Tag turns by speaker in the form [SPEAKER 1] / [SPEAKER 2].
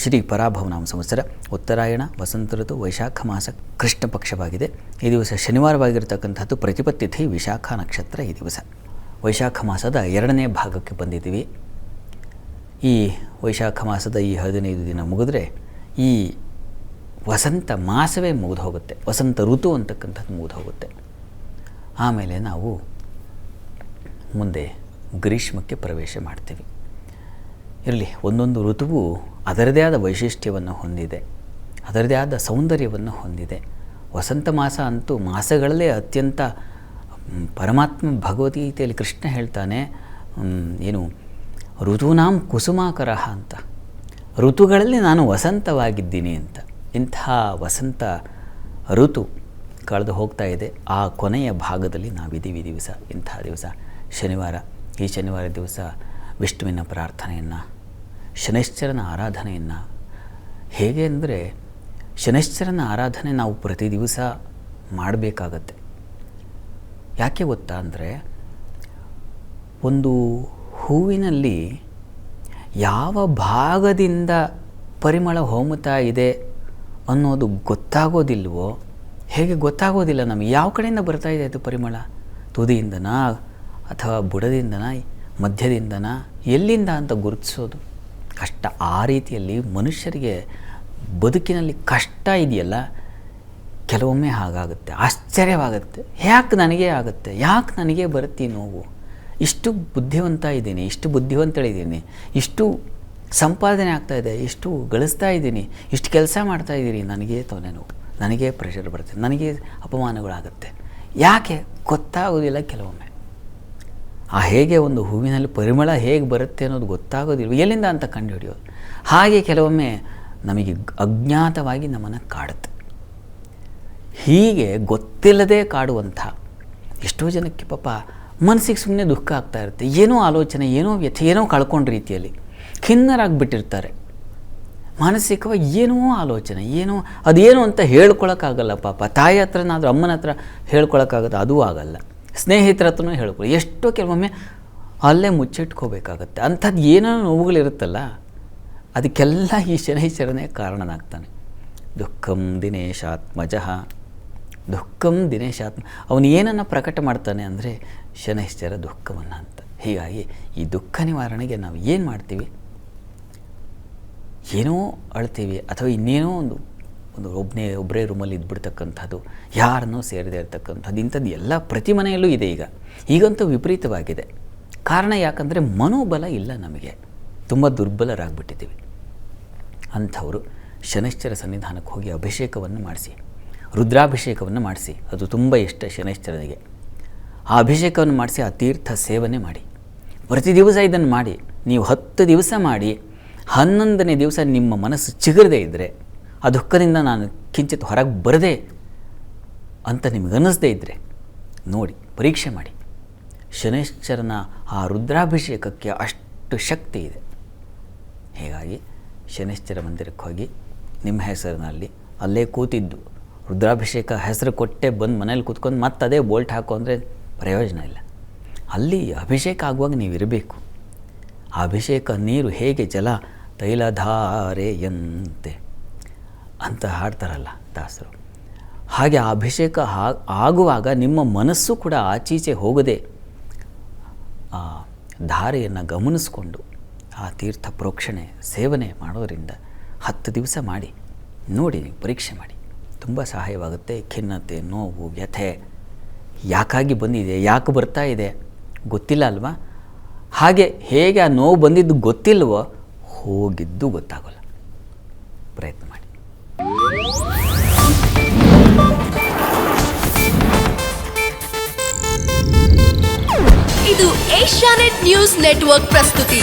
[SPEAKER 1] ಶ್ರೀ ಪರಾಭವನಾಮ ಸಂವತ್ಸರ ಉತ್ತರಾಯಣ ವಸಂತ ಋತು ವೈಶಾಖ ಮಾಸ ಕೃಷ್ಣ ಪಕ್ಷವಾಗಿದೆ. ಈ ದಿವಸ ಶನಿವಾರವಾಗಿರ್ತಕ್ಕಂಥದ್ದು ಪ್ರತಿಪತ್ತಿ ತಿಥಿ ವಿಶಾಖ ನಕ್ಷತ್ರ. ಈ ದಿವಸ ವೈಶಾಖ ಮಾಸದ 2ನೇ ಭಾಗಕ್ಕೆ ಬಂದಿದ್ದೀವಿ. ಈ ವೈಶಾಖ ಮಾಸದ ಈ 15 ದಿನ ಮುಗಿದ್ರೆ ಈ ವಸಂತ ಮಾಸವೇ ಮುಗಿದು ಹೋಗುತ್ತೆ, ವಸಂತ ಋತು ಅಂತಕ್ಕಂಥದ್ದು ಮುಗಿದು ಹೋಗುತ್ತೆ. ಆಮೇಲೆ ನಾವು ಮುಂದೆ ಗ್ರೀಷ್ಮಕ್ಕೆ ಪ್ರವೇಶ ಮಾಡ್ತೀವಿ. ಇರಲಿ, ಒಂದೊಂದು ಋತುವು ಅದರದೇ ಆದ ವೈಶಿಷ್ಟ್ಯವನ್ನು ಹೊಂದಿದೆ, ಅದರದೇ ಆದ ಸೌಂದರ್ಯವನ್ನು ಹೊಂದಿದೆ. ವಸಂತ ಮಾಸ ಅಂತೂ ಮಾಸಗಳಲ್ಲೇ ಅತ್ಯಂತ ಪರಮಾತ್ಮ ಭಗವದ್ಗೀತೆಯಲ್ಲಿ ಕೃಷ್ಣ ಹೇಳ್ತಾನೆ, ಏನು ಋತೂನಾಂ ಕುಸುಮಾಕರ ಅಂತ, ಋತುಗಳಲ್ಲಿ ನಾನು ವಸಂತವಾಗಿದ್ದೀನಿ ಅಂತ. ಇಂತಹ ವಸಂತ ಋತು ಕಳೆದು ಹೋಗ್ತಾ ಇದೆ. ಆ ಕೊನೆಯ ಭಾಗದಲ್ಲಿ ನಾವಿದ್ದೀವಿ ದಿವಸ. ಇಂತಹ ದಿವಸ ಶನಿವಾರ. ಈ ಶನಿವಾರ ದಿವಸ ವಿಷ್ಣುವಿನ ಪ್ರಾರ್ಥನೆಯನ್ನು, ಶನೈಶ್ಚರನ ಆರಾಧನೆಯನ್ನು, ಹೇಗೆ ಅಂದರೆ ಶನೈಶ್ಚರನ ಆರಾಧನೆ ನಾವು ಪ್ರತಿ ದಿವಸ ಮಾಡಬೇಕಾಗತ್ತೆ. ಯಾಕೆ ಗೊತ್ತಾ ಅಂದರೆ, ಒಂದು ಹೂವಿನಲ್ಲಿ ಯಾವ ಭಾಗದಿಂದ ಪರಿಮಳ ಹೊಮ್ಮುತ್ತಾ ಇದೆ ಅನ್ನೋದು ಗೊತ್ತಾಗೋದಿಲ್ವೋ, ಹೇಗೆ ಗೊತ್ತಾಗೋದಿಲ್ಲ ನಮಗೆ ಯಾವ ಕಡೆಯಿಂದ ಬರ್ತಾ ಇದೆ ಅದು ಪರಿಮಳ? ತುದಿಯಿಂದನಾ ಅಥವಾ ಬುಡದಿಂದನಾ, ಮಧ್ಯದಿಂದನಾ, ಎಲ್ಲಿಂದ ಅಂತ ಗುರುತಿಸೋದು ಕಷ್ಟ. ಆ ರೀತಿಯಲ್ಲಿ ಮನುಷ್ಯರಿಗೆ ಬದುಕಿನಲ್ಲಿ ಕಷ್ಟ ಇದೆಯಲ್ಲ, ಕೆಲವೊಮ್ಮೆ ಹಾಗಾಗುತ್ತೆ, ಆಶ್ಚರ್ಯವಾಗುತ್ತೆ. ಯಾಕೆ ನನಗೇ ಆಗುತ್ತೆ, ಯಾಕೆ ನನಗೇ ಬರುತ್ತೆ ಈ ನೋವು? ಇಷ್ಟು ಬುದ್ಧಿವಂತ ಇದ್ದೀನಿ, ಇಷ್ಟು ಬುದ್ಧಿವಂತಳಿದ್ದೀನಿ, ಇಷ್ಟು ಸಂಪಾದನೆ ಆಗ್ತಾಯಿದೆ, ಇಷ್ಟು ಗಳಿಸ್ತಾ ಇದ್ದೀನಿ, ಇಷ್ಟು ಕೆಲಸ ಮಾಡ್ತಾಯಿದ್ದೀನಿ, ನನಗೇ ತೊನೆ ನೋವು, ನನಗೇ ಪ್ರೆಷರ್ ಬರುತ್ತೆ, ನನಗೇ ಅಪಮಾನಗಳಾಗುತ್ತೆ. ಯಾಕೆ ಗೊತ್ತಾಗೋದಿಲ್ಲ ಕೆಲವೊಮ್ಮೆ. ಹೇಗೆ ಒಂದು ಹೂವಿನಲ್ಲಿ ಪರಿಮಳ ಹೇಗೆ ಬರುತ್ತೆ ಅನ್ನೋದು ಗೊತ್ತಾಗೋದಿಲ್ಲ, ಎಲ್ಲಿಂದ ಅಂತ ಕಂಡುಹಿಡಿಯೋದು. ಹಾಗೆ ಕೆಲವೊಮ್ಮೆ ನಮಗೆ ಅಜ್ಞಾತವಾಗಿ ನಮ್ಮನ್ನು ಕಾಡುತ್ತೆ. ಹೀಗೆ ಗೊತ್ತಿಲ್ಲದೆ ಕಾಡುವಂಥ ಎಷ್ಟೋ ಜನಕ್ಕೆ ಪಾಪ ಮನಸ್ಸಿಗೆ ಸುಮ್ಮನೆ ದುಃಖ ಆಗ್ತಾ ಇರುತ್ತೆ. ಏನೋ ಆಲೋಚನೆ, ಏನೋ ವ್ಯಥೆ, ಏನೋ ಕಳ್ಕೊಂಡ ರೀತಿಯಲ್ಲಿ ಖಿನ್ನರಾಗಿಬಿಟ್ಟಿರ್ತಾರೆ. ಮಾನಸಿಕವಾಗಿ ಏನೋ ಆಲೋಚನೆ, ಏನೋ ಅದೇನು ಅಂತ ಹೇಳ್ಕೊಳಕ್ಕಾಗಲ್ಲ ಪಾಪ. ತಾಯಿ ಹತ್ರನಾದರೂ ಅಮ್ಮನ ಹತ್ರ ಹೇಳ್ಕೊಳಕ್ಕಾಗುತ್ತೆ, ಅದೂ ಆಗಲ್ಲ. ಸ್ನೇಹಿತರ ಹತ್ರನೂ ಹೇಳ್ಕೊಳ್ಳಿ. ಎಷ್ಟೋ ಕೆಲವೊಮ್ಮೆ ಅಲ್ಲೇ ಮುಚ್ಚಿಟ್ಕೋಬೇಕಾಗತ್ತೆ. ಅಂಥದ್ದು ಏನೋ ನೋವುಗಳಿರುತ್ತಲ್ಲ, ಅದಕ್ಕೆಲ್ಲ ಈ ಶನೈಶ್ಚರನೇ ಕಾರಣನಾಗ್ತಾನೆ. ದುಃಖಂ ದಿನೇಶಾತ್ಮಜಃ, ದುಃಖಂ ದಿನೇಶಾತ್ಮ. ಅವನು ಏನನ್ನು ಪ್ರಕಟ ಮಾಡ್ತಾನೆ ಅಂದರೆ ಶನೈಶ್ಚರ ದುಃಖವನ್ನು ಅಂತ. ಹೀಗಾಗಿ ಈ ದುಃಖ ನಿವಾರಣೆಗೆ ನಾವು ಏನು ಮಾಡ್ತೀವಿ? ಏನೋ ಅಳ್ತೀವಿ ಅಥವಾ ಇನ್ನೇನೋ ಒಂದು ಒಬ್ಬರೇ ರೂಮಲ್ಲಿ ಇದ್ಬಿಡ್ತಕ್ಕಂಥದ್ದು, ಯಾರನ್ನೋ ಸೇರದೇ ಇರ್ತಕ್ಕಂಥದ್ದು, ಇಂಥದ್ದು ಎಲ್ಲ ಪ್ರತಿ ಮನೆಯಲ್ಲೂ ಇದೆ. ಈಗಂತೂ ವಿಪರೀತವಾಗಿದೆ. ಕಾರಣ ಯಾಕಂದರೆ ಮನೋಬಲ ಇಲ್ಲ, ನಮಗೆ ತುಂಬ ದುರ್ಬಲರಾಗ್ಬಿಟ್ಟಿದ್ದೀವಿ. ಅಂಥವರು ಶನೈಶ್ಚರ ಸನ್ನಿಧಾನಕ್ಕೆ ಹೋಗಿ ಅಭಿಷೇಕವನ್ನು ಮಾಡಿಸಿ, ರುದ್ರಾಭಿಷೇಕವನ್ನು ಮಾಡಿಸಿ. ಅದು ತುಂಬ ಇಷ್ಟ ಶನೈಶ್ಚರನಿಗೆ. ಆ ಅಭಿಷೇಕವನ್ನು ಮಾಡಿಸಿ ಆ ತೀರ್ಥ ಸೇವನೆ ಮಾಡಿ. ಪ್ರತಿ ದಿವಸ ಇದನ್ನು ಮಾಡಿ. ನೀವು 10 ದಿವಸ ಮಾಡಿ, 11ನೇ ದಿವಸ ನಿಮ್ಮ ಮನಸ್ಸು ಚಿಗುರದೇ ಇದ್ದರೆ, ಆ ದುಃಖದಿಂದ ನಾನು ಕಿಂಚಿತ್ ಹೊರಗೆ ಬರದೆ ಅಂತ ನಿಮಗೆ ಅನ್ನಿಸದೇ ಇದ್ದರೆ ನೋಡಿ, ಪರೀಕ್ಷೆ ಮಾಡಿ. ಶನೈಶ್ಚರನ ಆ ರುದ್ರಾಭಿಷೇಕಕ್ಕೆ ಅಷ್ಟು ಶಕ್ತಿ ಇದೆ. ಹೀಗಾಗಿ ಶನೈಶ್ಚರ ಮಂದಿರಕ್ಕೆ ಹೋಗಿ ನಿಮ್ಮ ಹೆಸರಿನಲ್ಲಿ ಅಲ್ಲೇ ಕೂತಿದ್ದು ರುದ್ರಾಭಿಷೇಕ ಹೆಸರು ಕೊಟ್ಟೆ ಬಂದು ಮನೇಲಿ ಕೂತ್ಕೊಂಡು ಮತ್ತೆ ಅದೇ ಬೋಲ್ಟ್ ಹಾಕೋ ಅಂದರೆ ಪ್ರಯೋಜನ ಇಲ್ಲ. ಅಲ್ಲಿ ಅಭಿಷೇಕ ಆಗುವಾಗ ನೀವು ಇರಬೇಕು. ಆ ಅಭಿಷೇಕ ನೀರು ಹೇಗೆ ಜಲ ತೈಲಧಾರೆಯಂತೆ ಅಂತ ಹಾಡ್ತಾರಲ್ಲ ದಾಸರು, ಹಾಗೆ ಆ ಅಭಿಷೇಕ ಆಗುವಾಗ ನಿಮ್ಮ ಮನಸ್ಸು ಕೂಡ ಆಚೀಚೆ ಹೋಗದೆ ಆ ಧಾರೆಯನ್ನು ಗಮನಿಸ್ಕೊಂಡು ಆ ತೀರ್ಥ ಪ್ರೋಕ್ಷಣೆ ಸೇವನೆ ಮಾಡೋದರಿಂದ 10 ದಿವಸ ಮಾಡಿ ನೋಡಿ, ನೀವು ಪರೀಕ್ಷೆ ಮಾಡಿ. ತುಂಬ ಸಹಾಯವಾಗುತ್ತೆ. ಖಿನ್ನತೆ, ನೋವು, ವ್ಯಥೆ ಯಾಕಾಗಿ ಬಂದಿದೆ, ಯಾಕೆ ಬರ್ತಾ ಇದೆ ಗೊತ್ತಿಲ್ಲ ಅಲ್ವಾ? ಹಾಗೆ ಹೇಗೆ ಆ ನೋವು ಬಂದಿದ್ದು ಗೊತ್ತಿಲ್ವೋ, ಹೋಗಿದ್ದು ಗೊತ್ತಾಗೋಲ್ಲ. ಪ್ರಯತ್ನ ಮಾಡಿ.
[SPEAKER 2] ಇದು ಏಷ್ಯಾನೆಟ್ ನ್ಯೂಸ್ ನೆಟ್ವರ್ಕ್ ಪ್ರಸ್ತುತಿ.